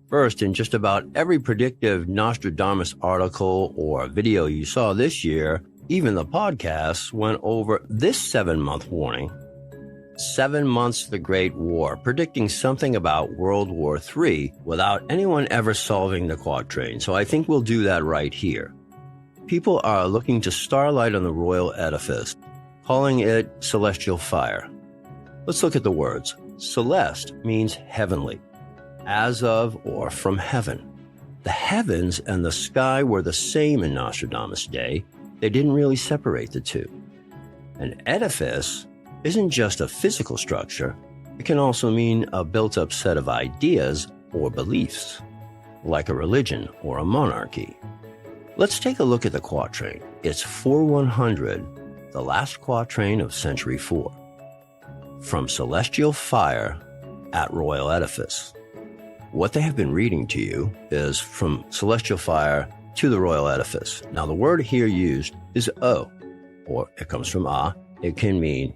First, in just about every predictive Nostradamus article or video you saw this year, even the podcasts went over this 7-month warning. 7 months to the Great War, predicting something about World War III without anyone ever solving the Quatrain. So I think we'll do that right here. People are looking to starlight on the royal edifice, calling it celestial fire. Let's look at the words. Celeste means heavenly, as of or from heaven. The heavens and the sky were the same in Nostradamus' day. They didn't really separate the two. An edifice isn't just a physical structure. It can also mean a built-up set of ideas or beliefs, like a religion or a monarchy. Let's take a look at the Quatrain. It's 4100, the last Quatrain of Century 4. From celestial fire at royal edifice. What they have been reading to you is from celestial fire to the royal edifice. Now, the word here used is o, or it comes from a. It can mean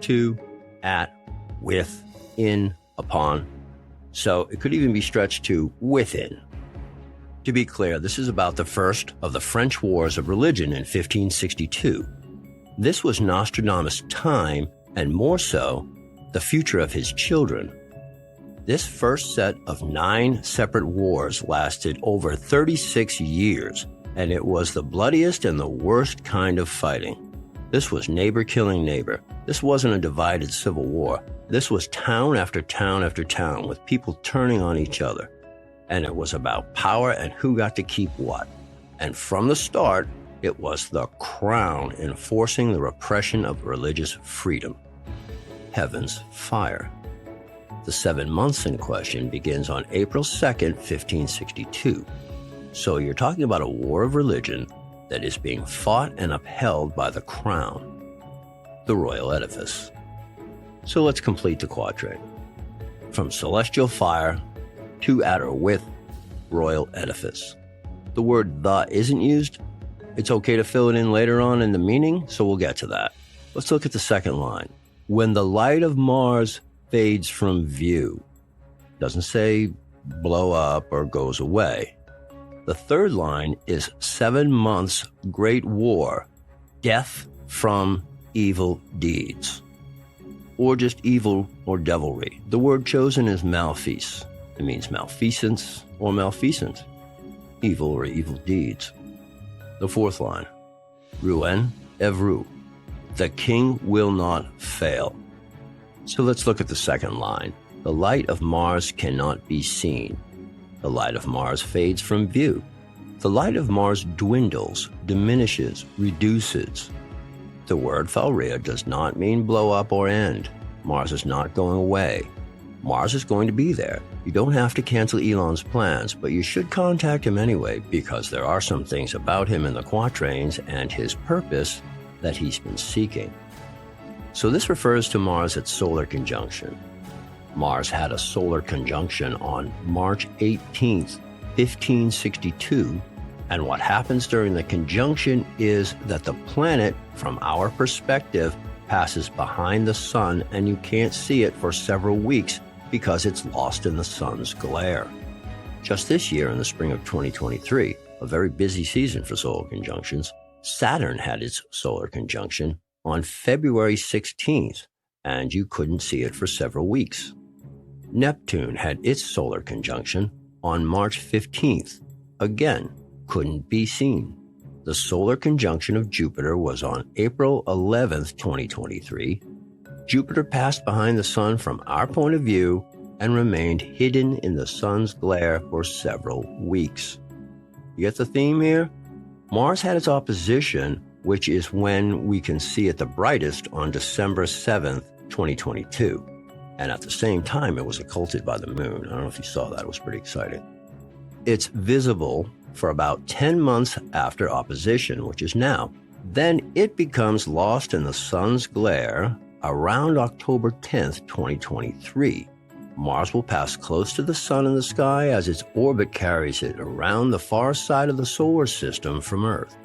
to, at, with, in, upon. So it could even be stretched to within. To be clear, this is about the first of the French Wars of Religion in 1562. This was Nostradamus' time, and more so, the future of his children. This first set of 9 separate wars lasted over 36 years, and it was the bloodiest and the worst kind of fighting. This was neighbor killing neighbor. This wasn't a divided civil war. This was town after town after town with people turning on each other. And it was about power and who got to keep what. And from the start, it was the crown enforcing the repression of religious freedom. Heaven's fire. The 7 months in question begins on April 2nd, 1562. So you're talking about a war of religion that is being fought and upheld by the crown, the royal edifice. So let's complete the Quatrain. From celestial fire to at or with royal edifice. The word the isn't used. It's okay to fill it in later on in the meaning, so we'll get to that. Let's look at the second line. When the light of Mars fades from view. Doesn't say blow up or goes away. The third line is 7 months great war, death from evil deeds. Or just evil or devilry. The word chosen is malfease. It means malfeasance or malfeasant, evil or evil deeds. The fourth line, Rouen Evru, the king will not fail. So let's look at the second line. The light of Mars cannot be seen. The light of Mars fades from view. The light of Mars dwindles, diminishes, reduces. The word Falria does not mean blow up or end. Mars is not going away. Mars is going to be there. You don't have to cancel Elon's plans, but you should contact him anyway because there are some things about him in the Quatrains and his purpose that he's been seeking. So this refers to Mars at solar conjunction. Mars had a solar conjunction on March 18th, 1562, and what happens during the conjunction is that the planet, from our perspective, passes behind the sun and you can't see it for several weeks because it's lost in the sun's glare. Just this year, in the spring of 2023, a very busy season for solar conjunctions, Saturn had its solar conjunction on February 16th, and you couldn't see it for several weeks. Neptune had its solar conjunction on March 15th. Again, couldn't be seen. The solar conjunction of Jupiter was on April 11th, 2023. Jupiter passed behind the sun from our point of view and remained hidden in the sun's glare for several weeks. You get the theme here? Mars had its opposition, which is when we can see it the brightest on December 7th, 2022. And at the same time, it was occulted by the moon. I don't know if you saw that. It was pretty exciting. It's visible for about 10 months after opposition, which is now. Then it becomes lost in the sun's glare around October 10th, 2023. Mars will pass close to the sun in the sky as its orbit carries it around the far side of the solar system from Earth.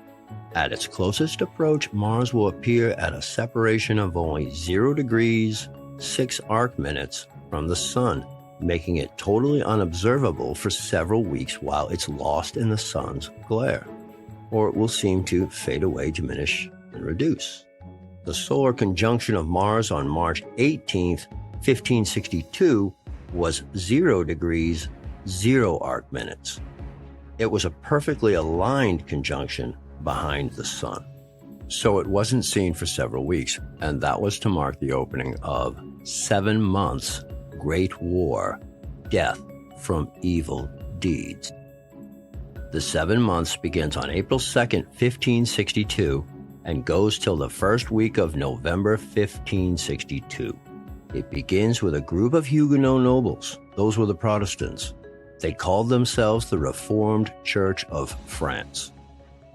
At its closest approach, Mars will appear at a separation of only 0 degrees, 6 arc minutes from the sun. making it totally unobservable for several weeks while it's lost in the sun's glare, or it will seem to fade away, diminish, and reduce. The solar conjunction of Mars on March 18th, 1562 was 0 degrees, 0 arc minutes. It was a perfectly aligned conjunction behind the sun. So it wasn't seen for several weeks, and that was to mark the opening of 7 months' Great War, death from evil deeds. The 7 months begins on April 2nd, 1562, and goes till the first week of November 1562. It begins with a group of Huguenot nobles. Those were the Protestants. They called themselves the Reformed Church of France.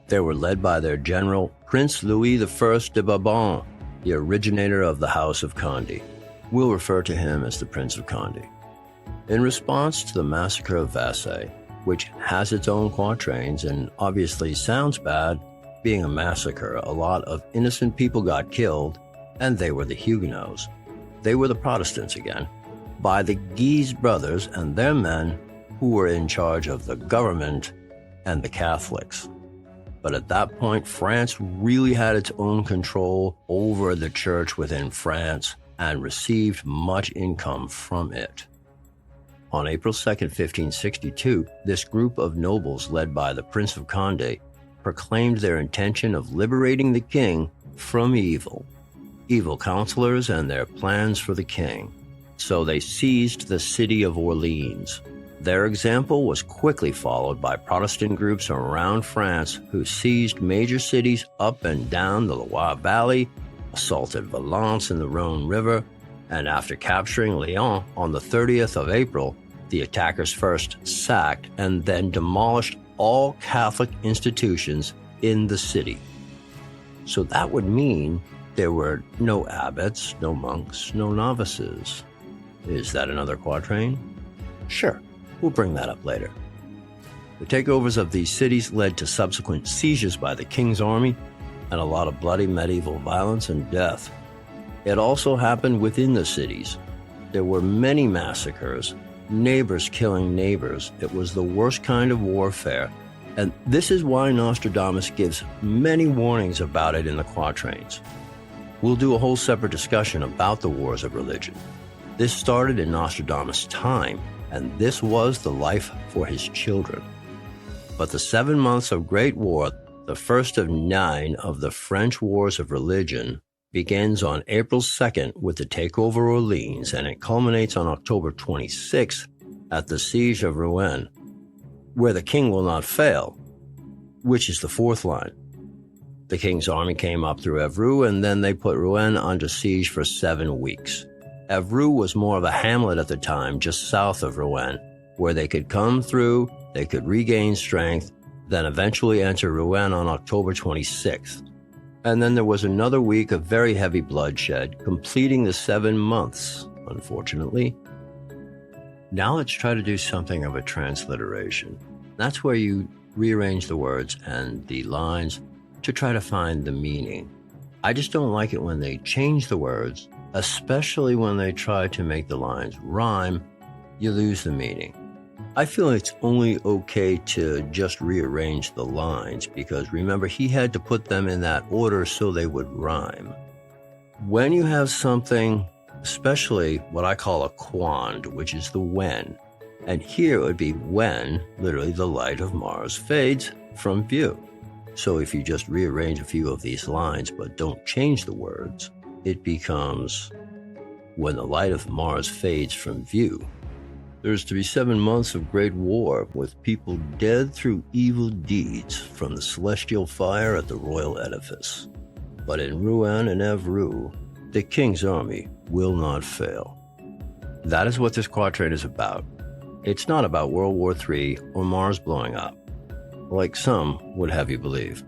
They were led by their general, Prince Louis I de Bourbon, the originator of the House of Condé. We'll refer to him as the Prince of Condé. In response to the massacre of Vassy, which has its own quatrains and obviously sounds bad, being a massacre, a lot of innocent people got killed, and they were the Huguenots. They were the Protestants again, by the Guise brothers and their men who were in charge of the government and the Catholics. But at that point, France really had its own control over the church within France and received much income from it. On April 2nd, 1562, this group of nobles led by the Prince of Condé proclaimed their intention of liberating the king from evil counselors and their plans for the king. So they seized the city of Orleans. Their example was quickly followed by Protestant groups around France who seized major cities up and down the Loire Valley, assaulted Valence in the Rhone River, and after capturing Lyon on the 30th of April, the attackers first sacked and then demolished all Catholic institutions in the city. So that would mean there were no abbots, no monks, no novices. Is that another quatrain? Sure. We'll bring that up later. The takeovers of these cities led to subsequent seizures by the king's army and a lot of bloody medieval violence and death. It also happened within the cities. There were many massacres, neighbors killing neighbors. It was the worst kind of warfare. And this is why Nostradamus gives many warnings about it in the quatrains. We'll do a whole separate discussion about the wars of religion. This started in Nostradamus' time, and this was the life for his children. But the 7 months of Great War, the first of 9 of the French Wars of Religion, begins on April 2nd with the takeover of Orleans, and it culminates on October 26th at the siege of Rouen, where the king will not fail, which is the 4th line. The king's army came up through Evreux, and then they put Rouen under siege for 7 weeks. Evreux was more of a hamlet at the time, just south of Rouen, where they could come through, they could regain strength, then eventually enter Rouen on October 26th. And then there was another week of very heavy bloodshed, completing the 7 months, unfortunately. Now let's try to do something of a transliteration. That's where you rearrange the words and the lines to try to find the meaning. I just don't like it when they change the words, especially when they try to make the lines rhyme. You lose the meaning. I feel it's only okay to just rearrange the lines because remember, he had to put them in that order so they would rhyme. When you have something, especially what I call a quand, which is the when, and here it would be when, literally, the light of Mars fades from view. So if you just rearrange a few of these lines but don't change the words, it becomes when the light of Mars fades from view. There's to be 7 months of great war with people dead through evil deeds from the celestial fire at the royal edifice. But in Rouen and Evreux, the king's army will not fail. That is what this quatrain is about. It's not about World War III or Mars blowing up, like some would have you believe.